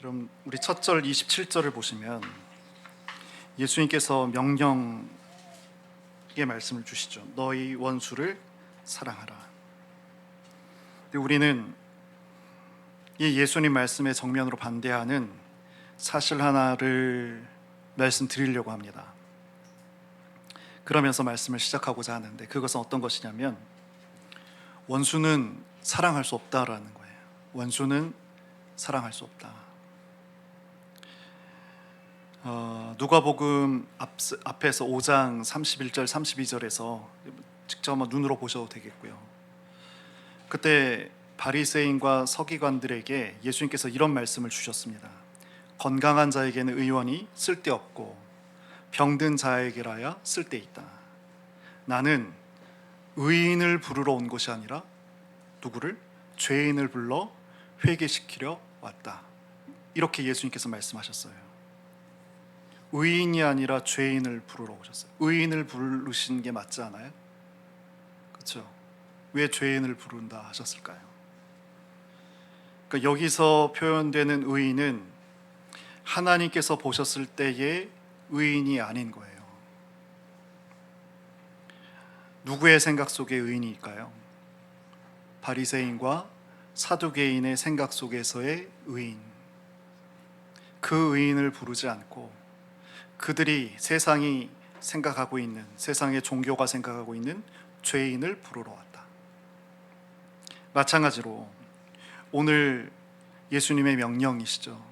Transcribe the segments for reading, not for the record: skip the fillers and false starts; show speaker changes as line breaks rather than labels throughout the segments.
그럼 우리 첫 절 27절을 보시면 예수님께서 명령의 말씀을 주시죠. 너희 원수를 사랑하라. 근데 우리는 이 예수님 말씀에 정면으로 반대하는 사실 하나를 말씀드리려고 합니다. 그러면서 말씀을 시작하고자 하는데, 그것은 어떤 것이냐면 원수는 사랑할 수 없다라는 거예요. 원수는 사랑할 수 없다. 누가복음 앞에서 5장 31절 32절에서 직접 한번 눈으로 보셔도 되겠고요. 그때 바리새인과 서기관들에게 예수님께서 이런 말씀을 주셨습니다. 건강한 자에게는 의원이 쓸데없고 병든 자에게라야 쓸데있다. 나는 의인을 부르러 온 것이 아니라 누구를? 죄인을 불러 회개시키려 왔다. 이렇게 예수님께서 말씀하셨어요. 의인이 아니라 죄인을 부르러 오셨어요. 의인을 부르신 게 맞지 않아요? 그렇죠? 왜 죄인을 부른다 하셨을까요? 그러니까 여기서 표현되는 의인은 하나님께서 보셨을 때의 의인이 아닌 거예요. 누구의 생각 속의 의인일까요? 바리새인과 사두개인의 생각 속에서의 의인. 그 의인을 부르지 않고 그들이 세상이 생각하고 있는, 세상의 종교가 생각하고 있는 죄인을 부르러 왔다. 마찬가지로 오늘 예수님의 명령이시죠.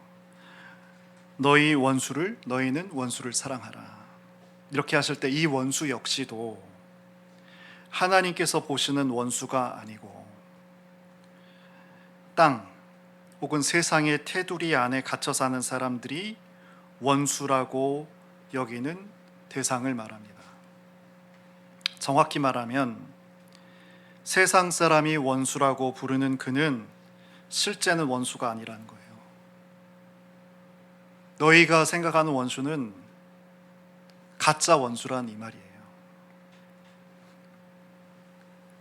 너희는 원수를 사랑하라. 이렇게 하실 때 이 원수 역시도 하나님께서 보시는 원수가 아니고 땅 혹은 세상의 테두리 안에 갇혀 사는 사람들이 원수라고 여기는 대상을 말합니다. 정확히 말하면 세상 사람이 원수라고 부르는 그는 실제는 원수가 아니라는 거예요. 너희가 생각하는 원수는 가짜 원수란 이 말이에요.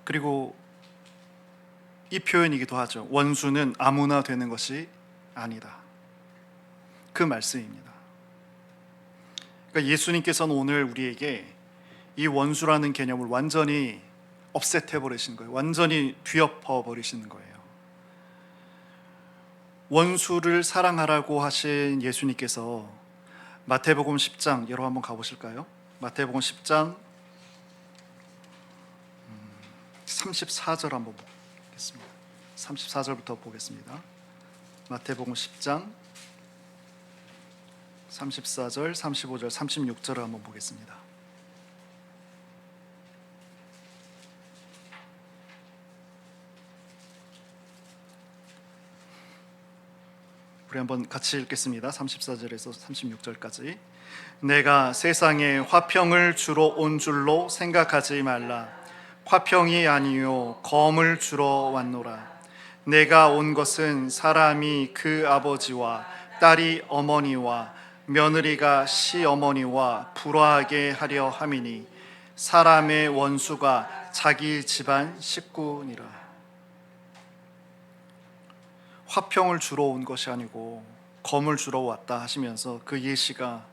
그리고 이 표현이기도 하죠. 원수는 아무나 되는 것이 아니다. 그 말씀입니다. 그러니까 예수님께서는 오늘 우리에게 이 원수라는 개념을 완전히 업셋해 버리신 거예요. 완전히 뒤엎어 버리시는 거예요. 원수를 사랑하라고 하신 예수님께서 마태복음 10장 여러분 한번 가보실까요? 마태복음 10장 34절 한번 보겠습니다. 34절부터 보겠습니다. 마태복음 10장 34절, 35절, 36절을 한번 보겠습니다. 우리 한번 같이 읽겠습니다. 34절에서 36절까지. 내가 세상에 화평을 주러 온 줄로 생각하지 말라. 화평이 아니요 검을 주러 왔노라. 내가 온 것은 사람이 그 아버지와 딸이 어머니와 며느리가 시어머니와 불화하게 하려 함이니 사람의 원수가 자기 집안 식구니라. 화평을 주러 온 것이 아니고 검을 주러 왔다 하시면서 그 예시가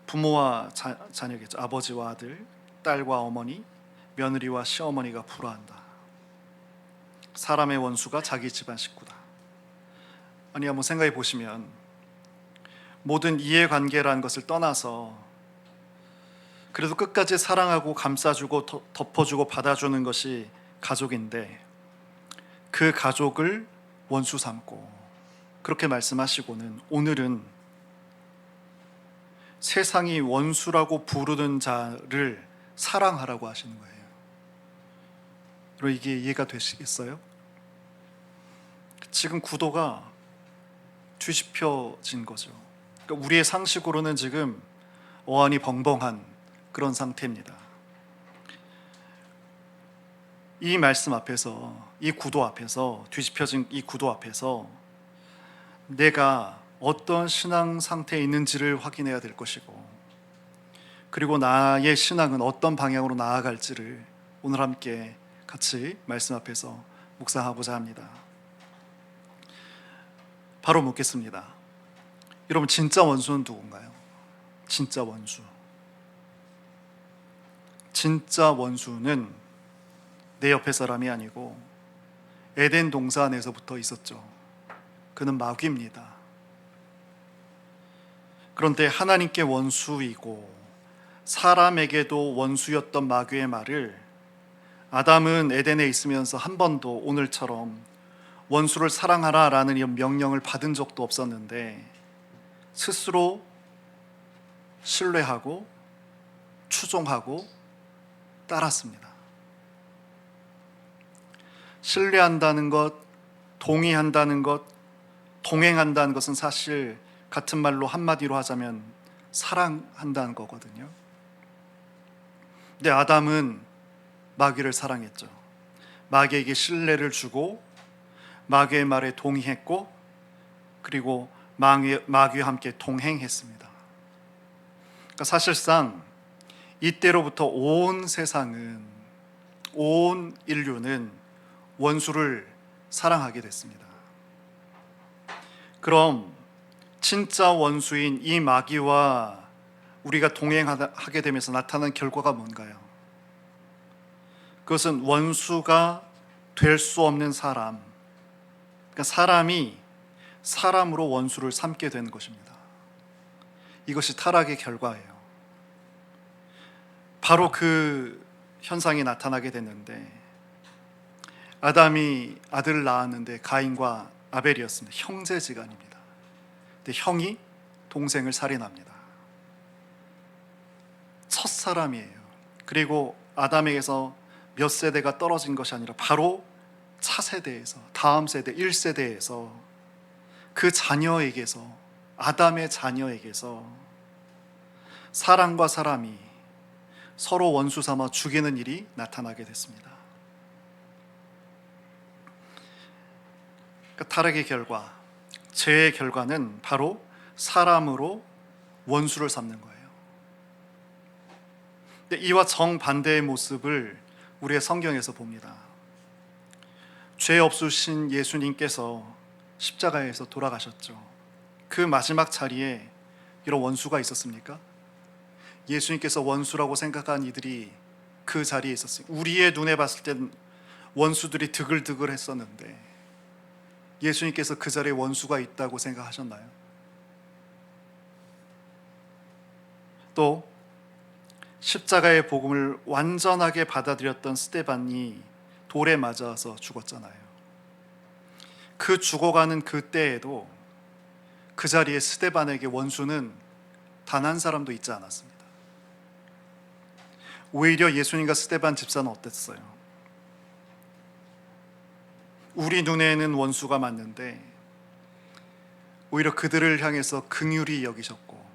부모와 자녀겠죠. 아버지와 아들, 딸과 어머니, 며느리와 시어머니가 불화한다. 사람의 원수가 자기 집안 식구다. 아니, 한번 생각해 보시면 모든 이해관계라는 것을 떠나서 그래도 끝까지 사랑하고 감싸주고 덮어주고 받아주는 것이 가족인데 그 가족을 원수 삼고 그렇게 말씀하시고는 오늘은 세상이 원수라고 부르는 자를 사랑하라고 하시는 거예요. 그럼 이게 이해가 되시겠어요? 지금 구도가 뒤집혀진 거죠. 그러니까 우리의 상식으로는 지금 어안이 벙벙한 그런 상태입니다. 이 말씀 앞에서, 이 구도 앞에서, 뒤집혀진 이 구도 앞에서 내가 어떤 신앙 상태에 있는지를 확인해야 될 것이고, 그리고 나의 신앙은 어떤 방향으로 나아갈지를 오늘 함께 같이 말씀 앞에서 묵상하고자 합니다. 바로 묻겠습니다. 여러분, 진짜 원수는 누군가요? 진짜 원수. 진짜 원수는 내 옆에 사람이 아니고 에덴 동산에서부터 있었죠. 그는 마귀입니다. 그런데 하나님께 원수이고 사람에게도 원수였던 마귀의 말을 아담은 에덴에 있으면서 한 번도 오늘처럼 원수를 사랑하라라는 이런 명령을 받은 적도 없었는데 스스로 신뢰하고 추종하고 따랐습니다. 신뢰한다는 것, 동의한다는 것, 동행한다는 것은 사실 같은 말로 한마디로 하자면 사랑한다는 거거든요. 근데 아담은 마귀를 사랑했죠. 마귀에게 신뢰를 주고 마귀의 말에 동의했고 그리고 마귀와 함께 동행했습니다. 그러니까 사실상 이때로부터 온 세상은, 온 인류는 원수를 사랑하게 됐습니다. 그럼 진짜 원수인 이 마귀와 우리가 동행하게 되면서 나타난 결과가 뭔가요? 그것은 원수가 될 수 없는 사람, 그러니까 사람이 사람으로 원수를 삼게 되는 것입니다. 이것이 타락의 결과예요. 바로 그 현상이 나타나게 됐는데 아담이 아들을 낳았는데 가인과 아벨이었습니다. 형제지간입니다. 근데 형이 동생을 살인합니다. 첫사람이에요. 그리고 아담에게서 몇 세대가 떨어진 것이 아니라 바로 차세대에서, 다음 세대 1세대에서 그 자녀에게서, 아담의 자녀에게서 사람과 사람이 서로 원수 삼아 죽이는 일이 나타나게 됐습니다. 그러니까 타락의 결과, 죄의 결과는 바로 사람으로 원수를 삼는 거예요. 근데 이와 정반대의 모습을 우리의 성경에서 봅니다. 죄 없으신 예수님께서 십자가에서 돌아가셨죠. 그 마지막 자리에 이런 원수가 있었습니까? 예수님께서 원수라고 생각한 이들이 그 자리에 있었어요. 우리의 눈에 봤을 땐 원수들이 드글드글 했었는데 예수님께서 그 자리에 원수가 있다고 생각하셨나요? 또 십자가의 복음을 완전하게 받아들였던 스데반이 돌에 맞아서 죽었잖아요. 그 죽어가는 그 때에도 그 자리에 스데반에게 원수는 단 한 사람도 있지 않았습니다. 오히려 예수님과 스데반 집사는 어땠어요? 우리 눈에는 원수가 맞는데 오히려 그들을 향해서 긍휼히 여기셨고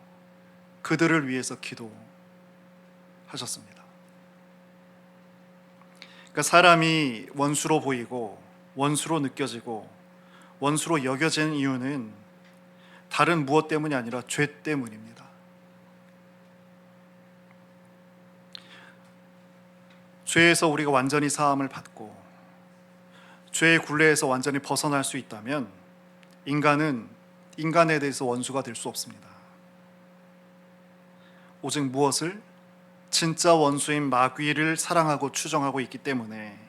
그들을 위해서 기도하셨습니다. 그러니까 사람이 원수로 보이고 원수로 느껴지고 원수로 여겨지는 이유는 다른 무엇 때문이 아니라 죄 때문입니다. 죄에서 우리가 완전히 사함을 받고 죄의 굴레에서 완전히 벗어날 수 있다면 인간은 인간에 대해서 원수가 될 수 없습니다. 오직 무엇을? 진짜 원수인 마귀를 사랑하고 추종하고 있기 때문에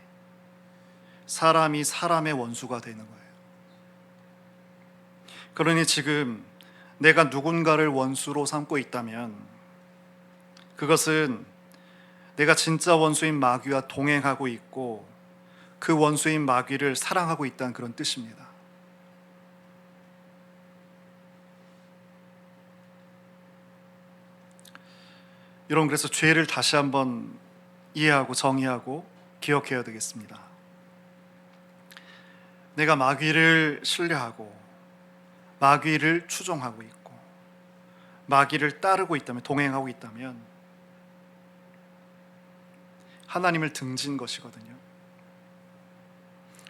사람이 사람의 원수가 되는 거예요. 그러니 지금 내가 누군가를 원수로 삼고 있다면 그것은 내가 진짜 원수인 마귀와 동행하고 있고 그 원수인 마귀를 사랑하고 있다는 그런 뜻입니다. 여러분, 그래서 죄를 다시 한번 이해하고 정의하고 기억해야 되겠습니다. 내가 마귀를 신뢰하고 마귀를 추종하고 있고 마귀를 따르고 있다면, 동행하고 있다면 하나님을 등진 것이거든요.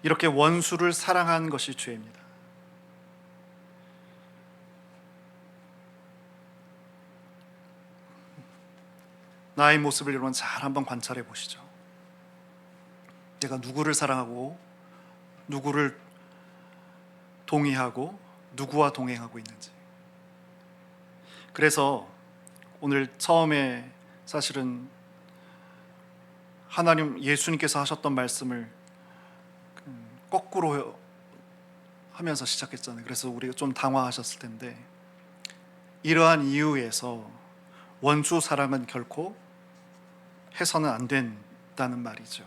이렇게 원수를 사랑하는 것이 죄입니다. 나의 모습을 여러분 잘 한번 관찰해 보시죠. 내가 누구를 사랑하고 누구를 동의하고 누구와 동행하고 있는지. 그래서 오늘 처음에 사실은 하나님 예수님께서 하셨던 말씀을 거꾸로 하면서 시작했잖아요. 그래서 우리가 좀 당황하셨을 텐데, 이러한 이유에서 원수 사랑은 결코 해서는 안 된다는 말이죠.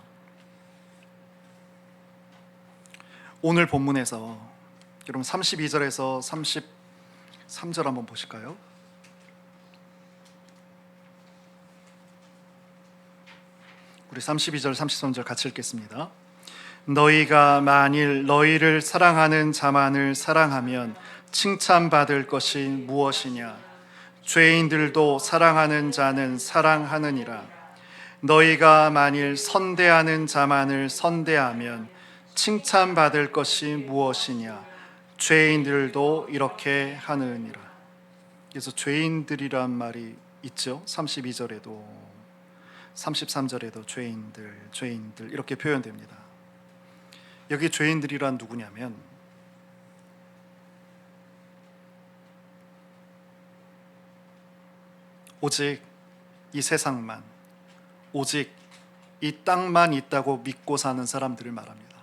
오늘 본문에서 여러분 32절에서 33절 한번 보실까요? 우리 32절 33절 같이 읽겠습니다. 너희가 만일 너희를 사랑하는 자만을 사랑하면 칭찬받을 것이 무엇이냐? 죄인들도 사랑하는 자는 사랑하느니라. 너희가 만일 선대하는 자만을 선대하면 칭찬받을 것이 무엇이냐? 죄인들도 이렇게 하느니라. 그래서 죄인들이란 말이 있죠. 32절에도 33절에도 죄인들 이렇게 표현됩니다. 여기 죄인들이란 누구냐면 오직 이 세상만, 오직 이 땅만 있다고 믿고 사는 사람들을 말합니다.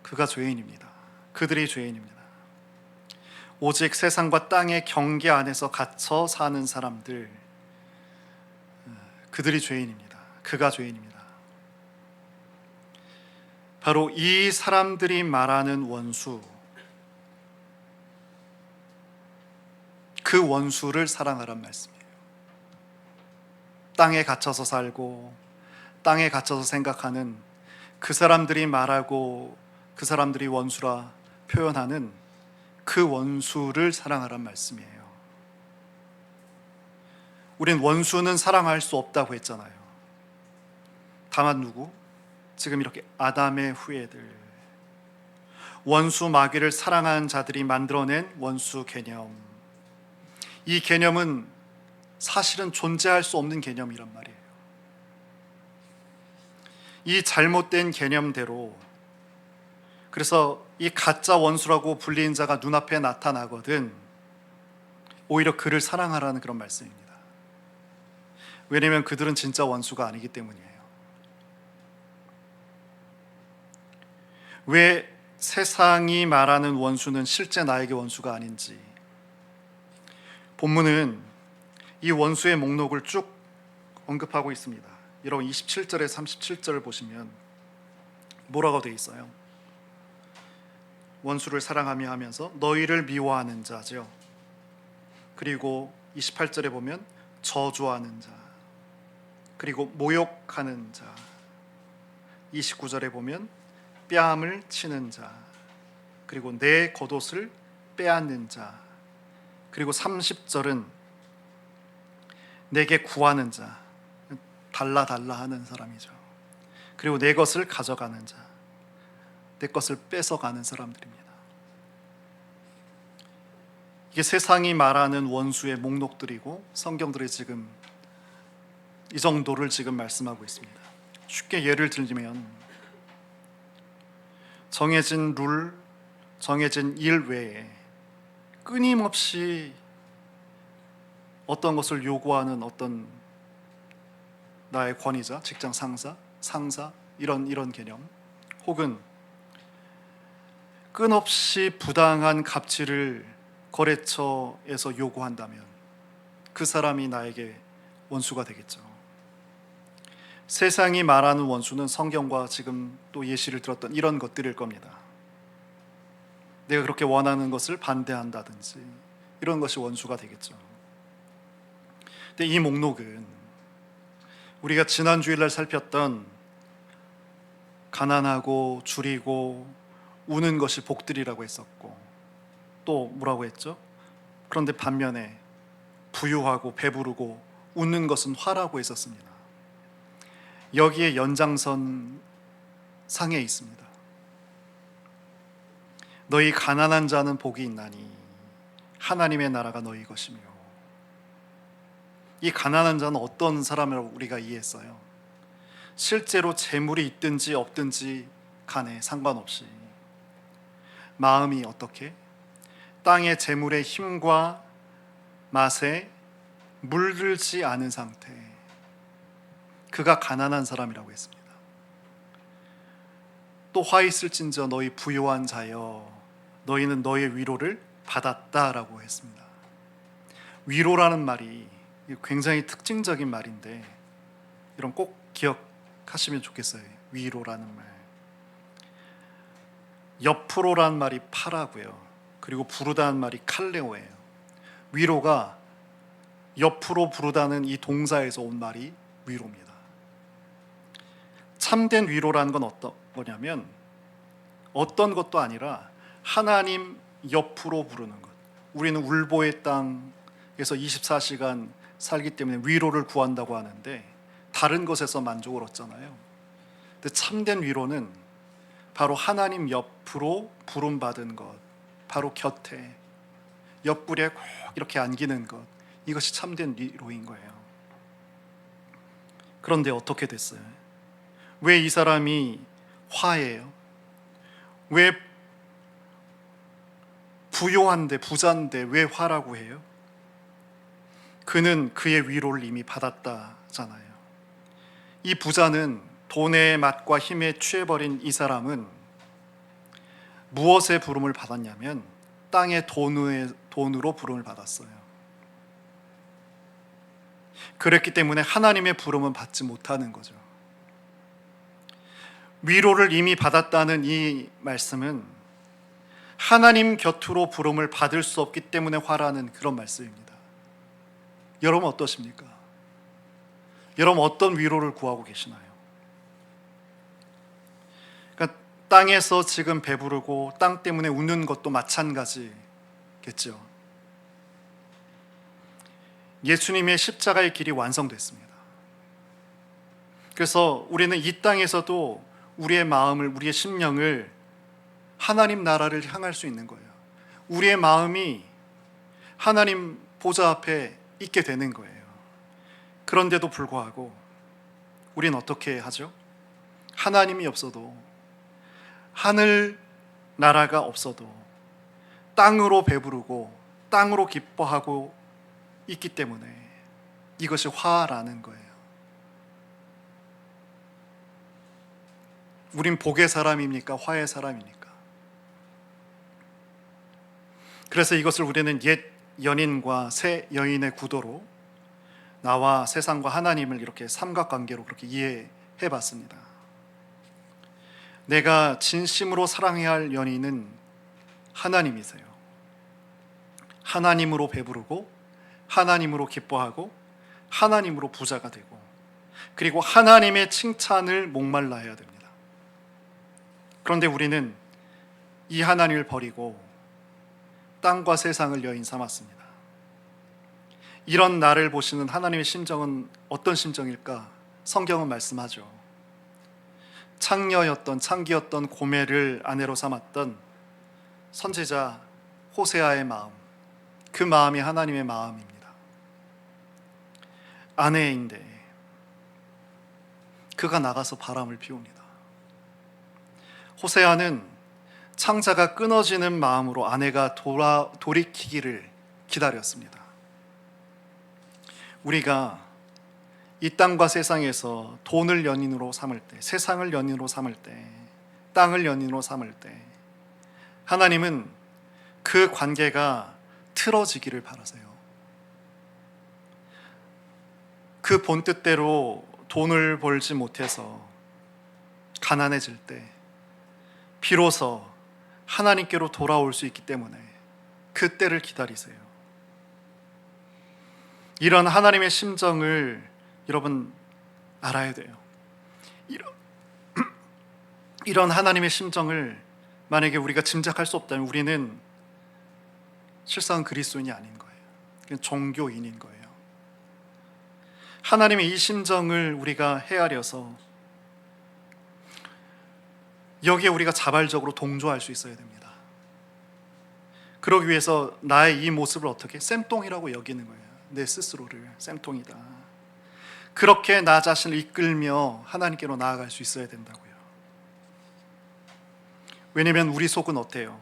그가 죄인입니다. 그들이 죄인입니다. 오직 세상과 땅의 경계 안에서 갇혀 사는 사람들, 그들이 죄인입니다. 그가 죄인입니다. 바로 이 사람들이 말하는 원수, 그 원수를 사랑하란 말씀이에요. 땅에 갇혀서 살고 땅에 갇혀서 생각하는 그 사람들이 말하고 그 사람들이 원수라 표현하는 그 원수를 사랑하란 말씀이에요. 우린 원수는 사랑할 수 없다고 했잖아요. 다만 누구? 지금 이렇게 아담의 후예들, 원수 마귀를 사랑하는 자들이 만들어낸 원수 개념. 이 개념은 사실은 존재할 수 없는 개념이란 말이에요. 이 잘못된 개념대로, 그래서 이 가짜 원수라고 불리는 자가 눈앞에 나타나거든 오히려 그를 사랑하라는 그런 말씀입니다. 왜냐하면 그들은 진짜 원수가 아니기 때문이에요. 왜 세상이 말하는 원수는 실제 나에게 원수가 아닌지, 본문은 이 원수의 목록을 쭉 언급하고 있습니다. 여러분 27절에 37절을 보시면 뭐라고 되어 있어요? 원수를 사랑하며 하면서 너희를 미워하는 자죠. 그리고 28절에 보면 저주하는 자, 그리고 모욕하는 자, 29절에 보면 뺨을 치는 자, 그리고 내 겉옷을 빼앗는 자, 그리고 30절은 내게 구하는 자, 달라 하는 사람이죠. 그리고 내 것을 가져가는 자, 내 것을 뺏어가는 사람들입니다. 이게 세상이 말하는 원수의 목록들이고 성경들이 지금 이 정도를 지금 말씀하고 있습니다. 쉽게 예를 들면 정해진 룰, 정해진 일 외에 끊임없이 어떤 것을 요구하는 어떤 나의 권위자, 직장 상사 이런 개념, 혹은 끊없이 부당한 가치를 거래처에서 요구한다면 그 사람이 나에게 원수가 되겠죠. 세상이 말하는 원수는 성경과 지금 또 예시를 들었던 이런 것들일 겁니다. 내가 그렇게 원하는 것을 반대한다든지 이런 것이 원수가 되겠죠. 근데 이 목록은 우리가 지난 주일날 살폈던 가난하고 줄이고 우는 것이 복들이라고 했었고, 또 뭐라고 했죠? 그런데 반면에 부유하고 배부르고 웃는 것은 화라고 했었습니다. 여기에 연장선 상에 있습니다. 너희 가난한 자는 복이 있나니 하나님의 나라가 너희 것이며. 이 가난한 자는 어떤 사람이라고 우리가 이해했어요? 실제로 재물이 있든지 없든지 간에 상관없이 마음이 어떻게? 땅의 재물의 힘과 맛에 물들지 않은 상태. 그가 가난한 사람이라고 했습니다. 또 화 있을진저 너희 부요한 자여 너희는 너의 위로를 받았다라고 했습니다. 위로라는 말이 굉장히 특징적인 말인데 이런 꼭 기억하시면 좋겠어요. 위로라는 말. 옆으로라는 말이 파라고요. 그리고 부르다는 말이 칼레오예요. 위로가 옆으로 부르다는 이 동사에서 온 말이 위로입니다. 참된 위로라는 건 어떤 거냐면 어떤 것도 아니라 하나님 옆으로 부르는 것. 우리는 울보의 땅에서 24시간 살기 때문에 위로를 구한다고 하는데 다른 것에서 만족을 얻잖아요. 근데 참된 위로는 바로 하나님 옆으로 부름받은 것, 바로 곁에 옆구리에 꼭 이렇게 안기는 것, 이것이 참된 위로인 거예요. 그런데 어떻게 됐어요? 왜 이 사람이 화해요? 왜 부요한데 부자인데 왜 화라고 해요? 그는 그의 위로를 이미 받았다잖아요. 이 부자는 돈의 맛과 힘에 취해버린 이 사람은 무엇의 부름을 받았냐면 땅의 돈으로 부름을 받았어요. 그랬기 때문에 하나님의 부름은 받지 못하는 거죠. 위로를 이미 받았다는 이 말씀은 하나님 곁으로 부름을 받을 수 없기 때문에 화라는 그런 말씀입니다. 여러분 어떠십니까? 여러분 어떤 위로를 구하고 계시나요? 그러니까 땅에서 지금 배부르고 땅 때문에 웃는 것도 마찬가지겠죠. 예수님의 십자가의 길이 완성됐습니다. 그래서 우리는 이 땅에서도 우리의 마음을, 우리의 심령을 하나님 나라를 향할 수 있는 거예요. 우리의 마음이 하나님 보좌 앞에 있게 되는 거예요. 그런데도 불구하고 우리는 어떻게 하죠? 하나님이 없어도, 하늘 나라가 없어도 땅으로 배부르고 땅으로 기뻐하고 있기 때문에 이것이 화라는 거예요. 우린 복의 사람입니까? 화의 사람입니까? 그래서 이것을 우리는 옛 연인과 새 여인의 구도로 나와 세상과 하나님을 이렇게 삼각관계로 그렇게 이해해 봤습니다. 내가 진심으로 사랑해야 할 연인은 하나님이세요. 하나님으로 배부르고 하나님으로 기뻐하고 하나님으로 부자가 되고 그리고 하나님의 칭찬을 목말라해야 됩니다. 그런데 우리는 이 하나님을 버리고 땅과 세상을 여인 삼았습니다. 이런 나를 보시는 하나님의 심정은 어떤 심정일까? 성경은 말씀하죠. 창기였던 고멜을 아내로 삼았던 선지자 호세아의 마음, 그 마음이 하나님의 마음입니다. 아내인데 그가 나가서 바람을 피웁니다. 호세아는 창자가 끊어지는 마음으로 아내가 돌이키기를 기다렸습니다. 우리가 이 땅과 세상에서 돈을 연인으로 삼을 때, 세상을 연인으로 삼을 때, 땅을 연인으로 삼을 때 하나님은 그 관계가 틀어지기를 바라세요. 그 본뜻대로 돈을 벌지 못해서 가난해질 때 비로소 하나님께로 돌아올 수 있기 때문에 그때를 기다리세요. 이런 하나님의 심정을 여러분 알아야 돼요. 이런 하나님의 심정을 만약에 우리가 짐작할 수 없다면 우리는 실상은 그리스도인이 아닌 거예요. 그냥 종교인인 거예요. 하나님의 이 심정을 우리가 헤아려서 여기에 우리가 자발적으로 동조할 수 있어야 됩니다. 그러기 위해서 나의 이 모습을 어떻게 쌤통이라고 여기는 거예요. 내 스스로를 쌤통이다. 그렇게 나 자신을 이끌며 하나님께로 나아갈 수 있어야 된다고요. 왜냐하면 우리 속은 어때요?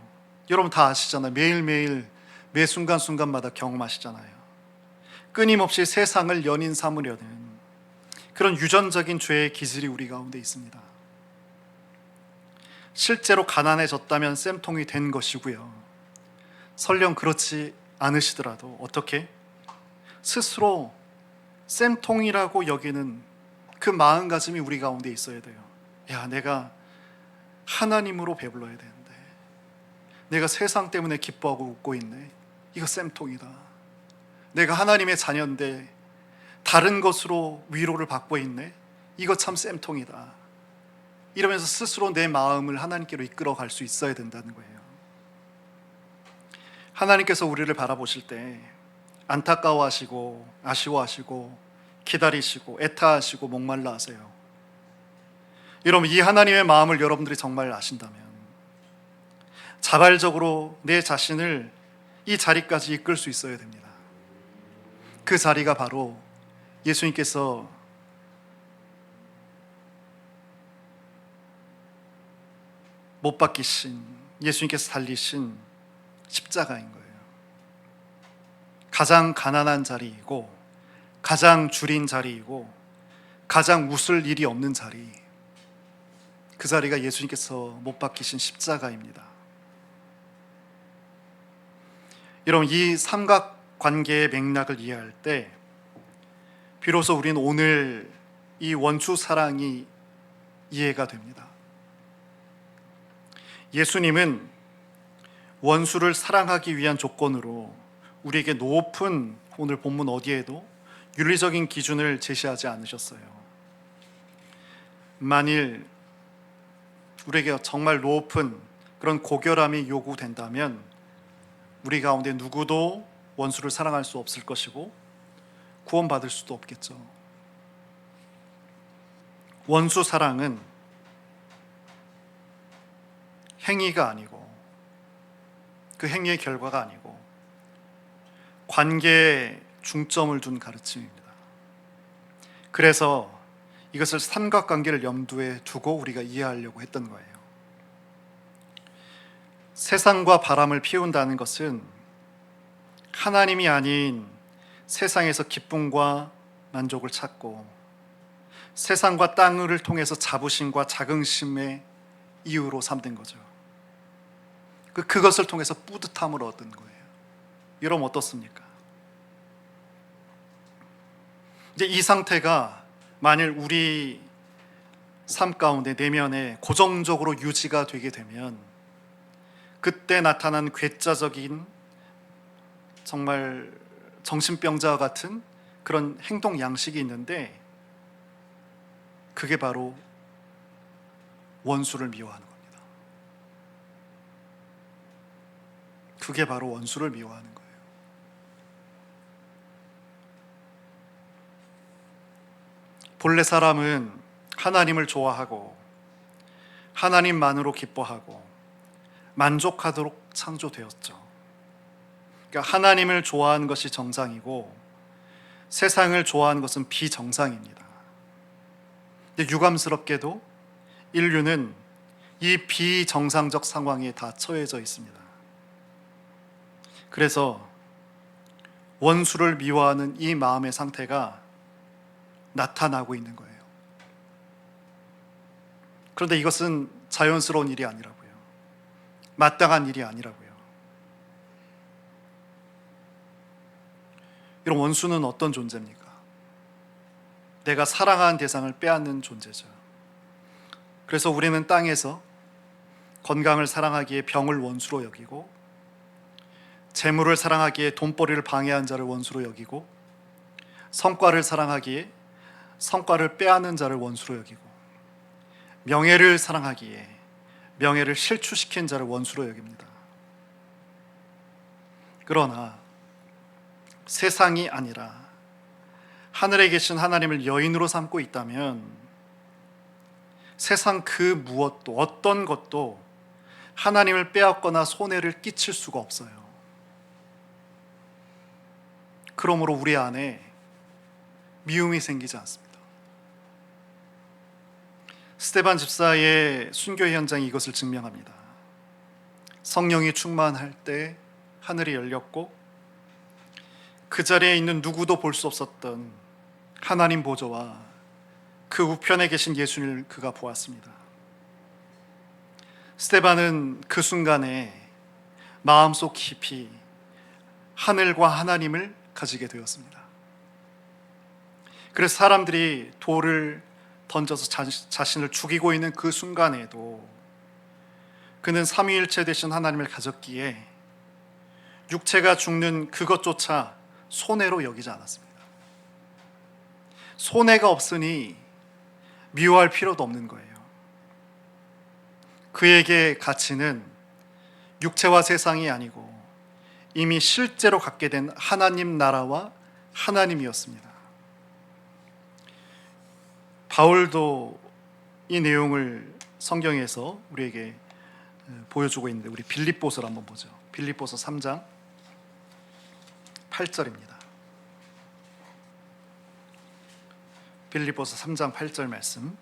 여러분 다 아시잖아요. 매일매일 매 순간순간마다 경험하시잖아요. 끊임없이 세상을 연인 삼으려는 그런 유전적인 죄의 기질이 우리 가운데 있습니다. 실제로 가난해졌다면 쌤통이 된 것이고요. 설령 그렇지 않으시더라도 어떻게 스스로 쌤통이라고 여기는 그 마음가짐이 우리 가운데 있어야 돼요. 야, 내가 하나님으로 배불러야 되는데 내가 세상 때문에 기뻐하고 웃고 있네. 이거 쌤통이다. 내가 하나님의 자녀인데 다른 것으로 위로를 받고 있네. 이거 참 쌤통이다. 이러면서 스스로 내 마음을 하나님께로 이끌어 갈 수 있어야 된다는 거예요. 하나님께서 우리를 바라보실 때 안타까워하시고 아쉬워하시고 기다리시고 애타하시고 목말라 하세요. 여러분, 이 하나님의 마음을 여러분들이 정말 아신다면 자발적으로 내 자신을 이 자리까지 이끌 수 있어야 됩니다. 그 자리가 바로 예수님께서 못 박히신, 예수님께서 달리신 십자가인 거예요. 가장 가난한 자리이고 가장 줄인 자리이고 가장 웃을 일이 없는 자리, 그 자리가 예수님께서 못 박히신 십자가입니다. 여러분, 이 삼각관계의 맥락을 이해할 때 비로소 우리는 오늘 이 원수 사랑이 이해가 됩니다. 예수님은 원수를 사랑하기 위한 조건으로 우리에게 높은, 오늘 본문 어디에도 윤리적인 기준을 제시하지 않으셨어요. 만일 우리에게 정말 높은 그런 고결함이 요구된다면 우리 가운데 누구도 원수를 사랑할 수 없을 것이고 구원받을 수도 없겠죠. 원수 사랑은 행위가 아니고 그 행위의 결과가 아니고 관계에 중점을 둔 가르침입니다. 그래서 이것을 삼각관계를 염두에 두고 우리가 이해하려고 했던 거예요. 세상과 바람을 피운다는 것은 하나님이 아닌 세상에서 기쁨과 만족을 찾고 세상과 땅을 통해서 자부심과 자긍심의 이유로 삼는 거죠. 그것을 통해서 뿌듯함을 얻은 거예요. 여러분 어떻습니까? 이제 이 상태가 만일 우리 삶 가운데 내면에 고정적으로 유지가 되게 되면 그때 나타난 괴짜적인 정말 정신병자와 같은 그런 행동 양식이 있는데 그게 바로 원수를 미워하는 겁니다. 그게 바로 원수를 미워하는 거예요. 본래 사람은 하나님을 좋아하고 하나님만으로 기뻐하고 만족하도록 창조되었죠. 그러니까 하나님을 좋아하는 것이 정상이고 세상을 좋아하는 것은 비정상입니다. 근데 유감스럽게도 인류는 이 비정상적 상황에 다 처해져 있습니다. 그래서 원수를 미워하는 이 마음의 상태가 나타나고 있는 거예요. 그런데 이것은 자연스러운 일이 아니라고요. 마땅한 일이 아니라고요. 이런 원수는 어떤 존재입니까? 내가 사랑하는 대상을 빼앗는 존재죠. 그래서 우리는 땅에서 건강을 사랑하기에 병을 원수로 여기고 재물을 사랑하기에 돈벌이를 방해한 자를 원수로 여기고 성과를 사랑하기에 성과를 빼앗는 자를 원수로 여기고 명예를 사랑하기에 명예를 실추시킨 자를 원수로 여깁니다. 그러나 세상이 아니라 하늘에 계신 하나님을 여인으로 삼고 있다면 세상 그 무엇도 어떤 것도 하나님을 빼앗거나 손해를 끼칠 수가 없어요. 그러므로 우리 안에 미움이 생기지 않습니다. 스데반 집사의 순교 현장이 이것을 증명합니다. 성령이 충만할 때 하늘이 열렸고 그 자리에 있는 누구도 볼 수 없었던 하나님 보좌와 그 우편에 계신 예수님을 그가 보았습니다. 스데반은 그 순간에 마음속 깊이 하늘과 하나님을 가지게 되었습니다. 그래서 사람들이 돌을 던져서 자신을 죽이고 있는 그 순간에도 그는 삼위일체 되신 하나님을 가졌기에 육체가 죽는 그것조차 손해로 여기지 않았습니다. 손해가 없으니 미워할 필요도 없는 거예요. 그에게 가치는 육체와 세상이 아니고 이미 실제로 갖게 된 하나님 나라와 하나님이었습니다. 바울도 이 내용을 성경에서 우리에게 보여주고 있는데 우리 빌립보서를 한번 보죠. 빌립보서 3장 8절입니다. 빌립보서 3장 8절 말씀.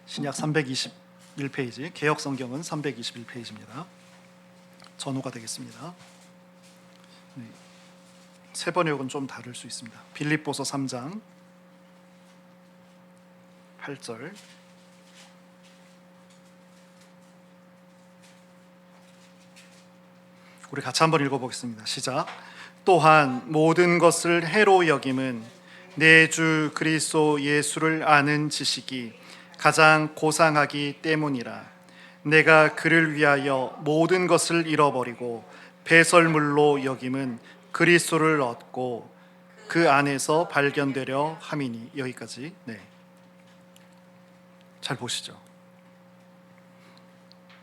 신약 321페이지, 개역 성경은 321페이지입니다. 전후가 되겠습니다. 세 번역은 좀 다를 수 있습니다. 빌립보서 3장 8절. 우리 같이 한번 읽어보겠습니다. 시작. 또한 모든 것을 해로 여김은 내 주 그리스도 예수를 아는 지식이 가장 고상하기 때문이라. 내가 그를 위하여 모든 것을 잃어버리고 배설물로 여김은 그리스도를 얻고 그 안에서 발견되려 함이니. 여기까지. 잘 보시죠.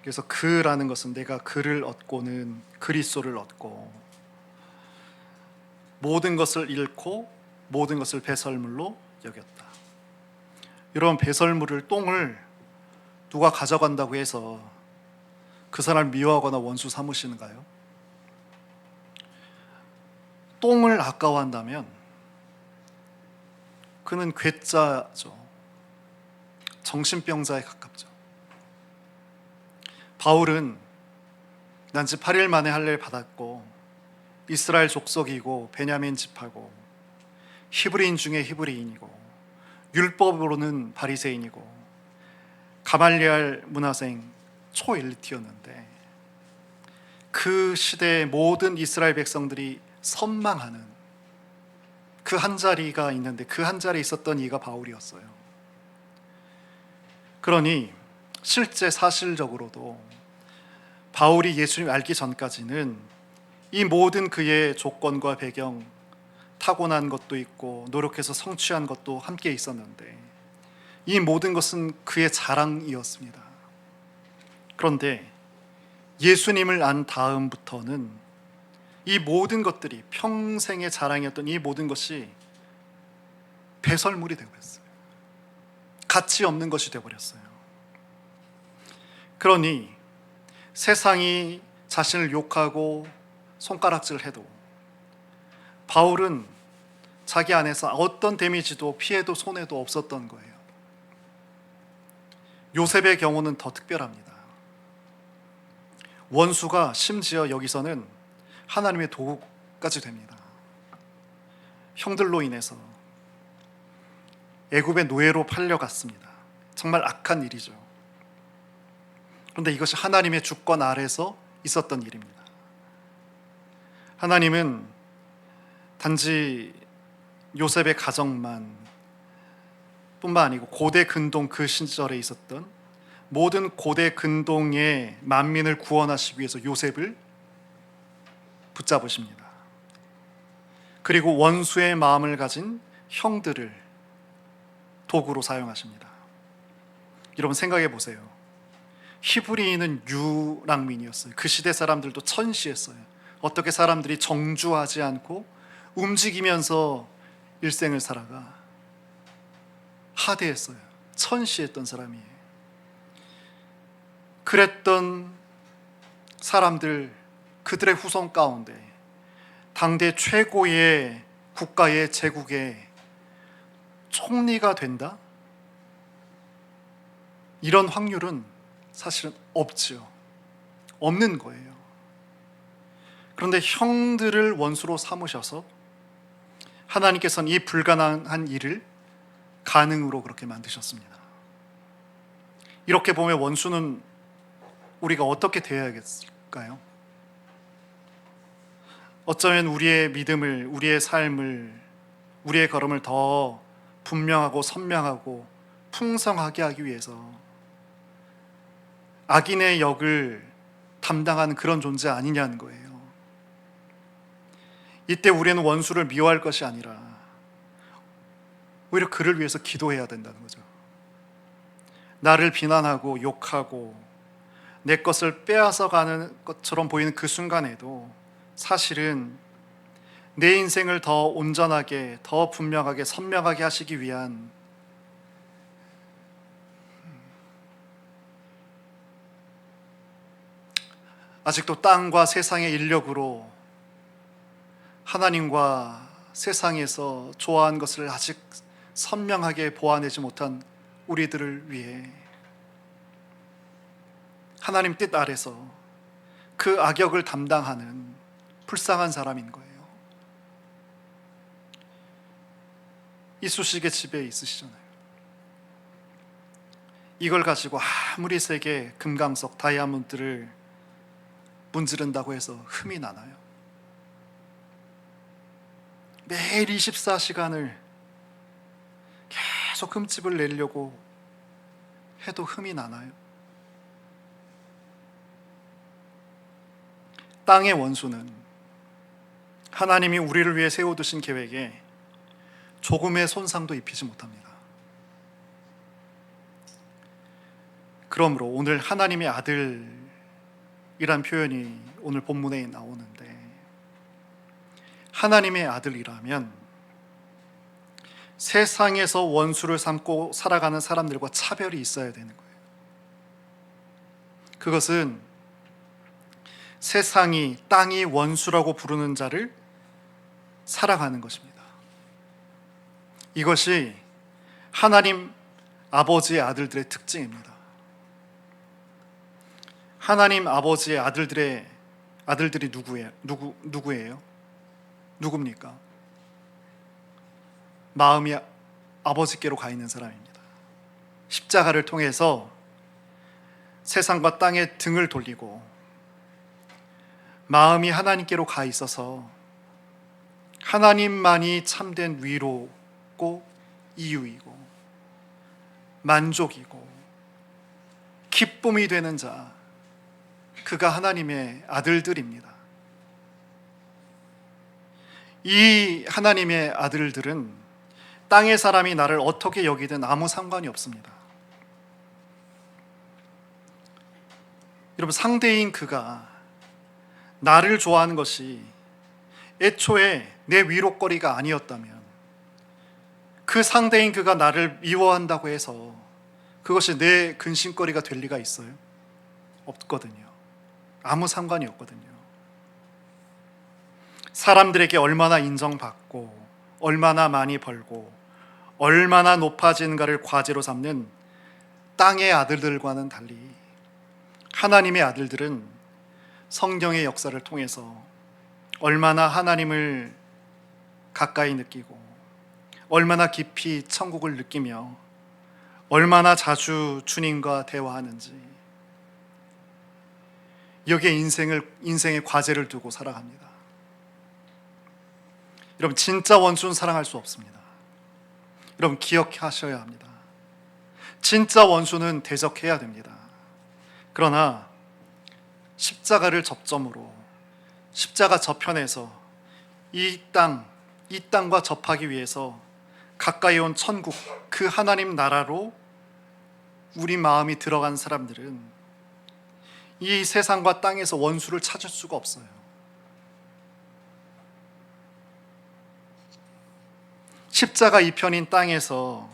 그래서 그라는 것은 내가 그를 얻고는 그리스도를 얻고 모든 것을 잃고 모든 것을 배설물로 여겼다. 여러분, 배설물을, 똥을 누가 가져간다고 해서 그 사람을 미워하거나 원수 삼으시는가요? 똥을 아까워한다면 그는 괴짜죠. 정신병자에 가깝죠. 바울은 난지 8일 만에 할례를 받았고 이스라엘 족속이고 베냐민 지파고 히브리인 중에 히브리인이고 율법으로는 바리새인이고 가말리알 문화생 초엘리트였는데 그 시대의 모든 이스라엘 백성들이 선망하는 그 한 자리가 있는데 그 한 자리에 있었던 이가 바울이었어요. 그러니 실제 사실적으로도 바울이 예수님을 알기 전까지는 이 모든 그의 조건과 배경, 타고난 것도 있고 노력해서 성취한 것도 함께 있었는데 이 모든 것은 그의 자랑이었습니다. 그런데 예수님을 안 다음부터는 이 모든 것들이, 평생의 자랑이었던 이 모든 것이 배설물이 되어버렸어요. 가치 없는 것이 되어버렸어요. 그러니 세상이 자신을 욕하고 손가락질을 해도 바울은 자기 안에서 어떤 데미지도 피해도 손해도 없었던 거예요. 요셉의 경우는 더 특별합니다. 원수가 심지어 여기서는 하나님의 도구까지 됩니다. 형들로 인해서 애굽의 노예로 팔려갔습니다. 정말 악한 일이죠. 그런데 이것이 하나님의 주권 아래서 있었던 일입니다. 하나님은 단지 요셉의 가정만 뿐만 아니고 고대 근동 그 시절에 있었던 모든 고대 근동의 만민을 구원하시기 위해서 요셉을 붙잡으십니다. 그리고 원수의 마음을 가진 형들을 도구로 사용하십니다. 여러분 생각해 보세요. 히브리인은 유랑민이었어요. 그 시대 사람들도 천시했어요. 어떻게 사람들이 정주하지 않고 움직이면서 일생을 살아가. 하대했어요. 천시했던 사람이에요. 그랬던 사람들, 그들의 후손 가운데 당대 최고의 국가의 제국의 총리가 된다? 이런 확률은 사실은 없지요. 없는 거예요. 그런데 형들을 원수로 삼으셔서 하나님께서는 이 불가능한 일을 가능으로 그렇게 만드셨습니다. 이렇게 보면 원수는 우리가 어떻게 대해야겠을까요? 어쩌면 우리의 믿음을, 우리의 삶을, 우리의 걸음을 더 분명하고 선명하고 풍성하게 하기 위해서 악인의 역을 담당하는 그런 존재 아니냐는 거예요. 이때 우리는 원수를 미워할 것이 아니라 오히려 그를 위해서 기도해야 된다는 거죠. 나를 비난하고 욕하고 내 것을 빼앗아 가는 것처럼 보이는 그 순간에도 사실은 내 인생을 더 온전하게, 더 분명하게, 선명하게 하시기 위한 아직도 땅과 세상의 인력으로 하나님과 세상에서 좋아한 것을 아직 선명하게 보아내지 못한 우리들을 위해 하나님 뜻 아래서 그 악역을 담당하는 불쌍한 사람인 거예요. 이쑤시개 집에 있으시잖아요. 이걸 가지고 아무리 세게 금강석, 다이아몬드를 문지른다고 해서 흠이 나나요? 매일 24시간을 계속 흠집을 내려고 해도 흠이 나나요? 땅의 원수는 하나님이 우리를 위해 세워두신 계획에 조금의 손상도 입히지 못합니다. 그러므로 오늘 하나님의 아들이란 표현이 오늘 본문에 나오는데, 하나님의 아들이라면 세상에서 원수를 삼고 살아가는 사람들과 차별이 있어야 되는 거예요. 그것은 세상이, 땅이 원수라고 부르는 자를 사랑하는 것입니다. 이것이 하나님 아버지의 아들들의 특징입니다. 하나님 아버지의 아들들이 누구예요? 누굽니까? 마음이 아버지께로 가 있는 사람입니다. 십자가를 통해서 세상과 땅에 등을 돌리고 마음이 하나님께로 가 있어서 하나님만이 참된 위로고 이유이고 만족이고 기쁨이 되는 자, 그가 하나님의 아들들입니다. 이 하나님의 아들들은 땅의 사람이 나를 어떻게 여기든 아무 상관이 없습니다. 여러분, 상대인 그가 나를 좋아하는 것이 애초에 내 위로거리가 아니었다면, 그 상대인 그가 나를 미워한다고 해서 그것이 내 근심거리가 될 리가 있어요? 없거든요. 아무 상관이 없거든요. 사람들에게 얼마나 인정받고 얼마나 많이 벌고 얼마나 높아지는가를 과제로 삼는 땅의 아들들과는 달리 하나님의 아들들은 성경의 역사를 통해서 얼마나 하나님을 가까이 느끼고 얼마나 깊이 천국을 느끼며 얼마나 자주 주님과 대화하는지, 여기에 인생의 과제를 두고 살아갑니다. 여러분, 진짜 원수는 사랑할 수 없습니다. 여러분, 기억하셔야 합니다. 진짜 원수는 대적해야 됩니다. 그러나 십자가를 접점으로, 십자가 저편에서 이 땅과 접하기 위해서 가까이 온 천국, 그 하나님 나라로 우리 마음이 들어간 사람들은 이 세상과 땅에서 원수를 찾을 수가 없어요. 십자가 이편인 땅에서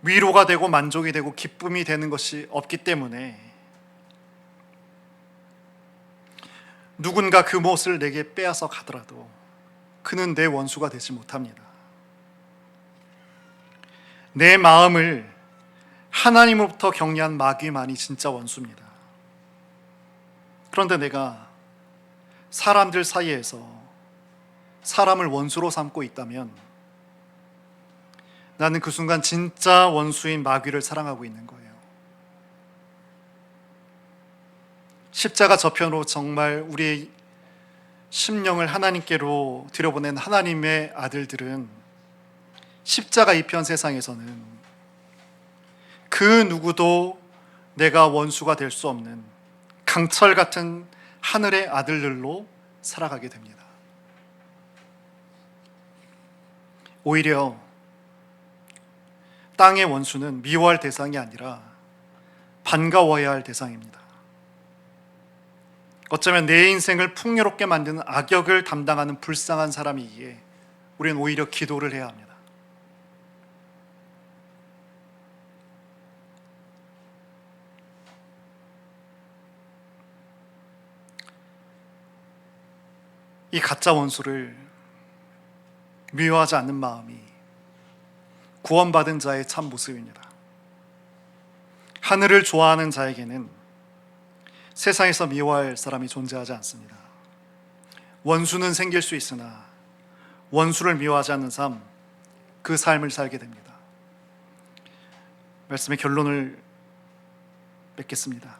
위로가 되고 만족이 되고 기쁨이 되는 것이 없기 때문에 누군가 그 무엇을 내게 빼앗아 가더라도 그는 내 원수가 되지 못합니다. 내 마음을 하나님으로부터 격리한 마귀만이 진짜 원수입니다. 그런데 내가 사람들 사이에서 사람을 원수로 삼고 있다면 나는 그 순간 진짜 원수인 마귀를 사랑하고 있는 거예요. 십자가 저편으로 정말 우리의 심령을 하나님께로 들여보낸 하나님의 아들들은 십자가 이편 세상에서는 그 누구도 내가 원수가 될 수 없는 강철 같은 하늘의 아들들로 살아가게 됩니다. 오히려 땅의 원수는 미워할 대상이 아니라 반가워해야 할 대상입니다. 어쩌면 내 인생을 풍요롭게 만드는 악역을 담당하는 불쌍한 사람이기에 우리는 오히려 기도를 해야 합니다. 이 가짜 원수를 미워하지 않는 마음이 구원받은 자의 참 모습입니다. 하늘을 좋아하는 자에게는 세상에서 미워할 사람이 존재하지 않습니다. 원수는 생길 수 있으나 원수를 미워하지 않는 삶, 그 삶을 살게 됩니다. 말씀의 결론을 맺겠습니다.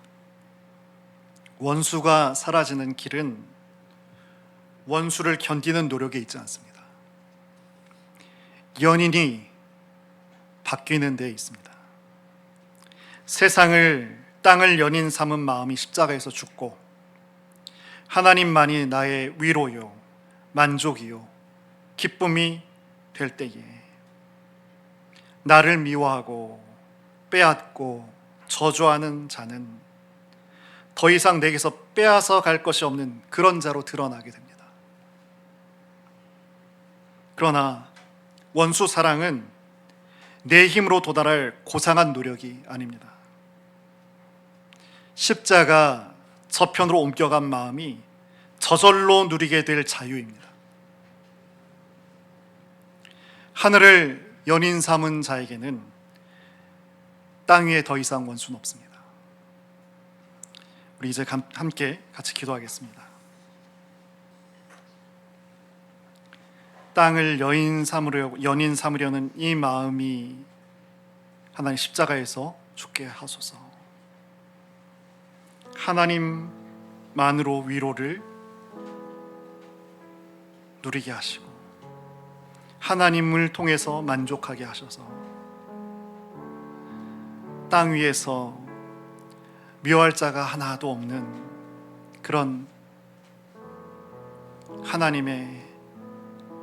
원수가 사라지는 길은 원수를 견디는 노력에 있지 않습니다. 연인이 바뀌는 데 있습니다. 세상을, 땅을 연인 삼은 마음이 십자가에서 죽고 하나님만이 나의 위로요, 만족이요, 기쁨이 될 때에 나를 미워하고 빼앗고 저주하는 자는 더 이상 내게서 빼앗아 갈 것이 없는 그런 자로 드러나게 됩니다. 그러나 원수 사랑은 내 힘으로 도달할 고상한 노력이 아닙니다. 십자가 저편으로 옮겨간 마음이 저절로 누리게 될 자유입니다. 하늘을 연인 삼은 자에게는 땅 위에 더 이상 원수는 없습니다. 우리 이제 함께 같이 기도하겠습니다. 땅을 연인 삼으려는 이 마음이 하나님 십자가에서 죽게 하소서. 하나님만으로 위로를 누리게 하시고 하나님을 통해서 만족하게 하셔서 땅 위에서 미워할 자가 하나도 없는 그런 하나님의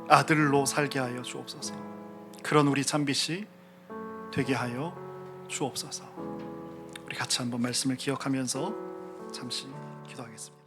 아들로 살게 하여 주옵소서. 그런 우리 찬빛이 되게 하여 주옵소서. 우리 같이 한번 말씀을 기억하면서 잠시 기도하겠습니다.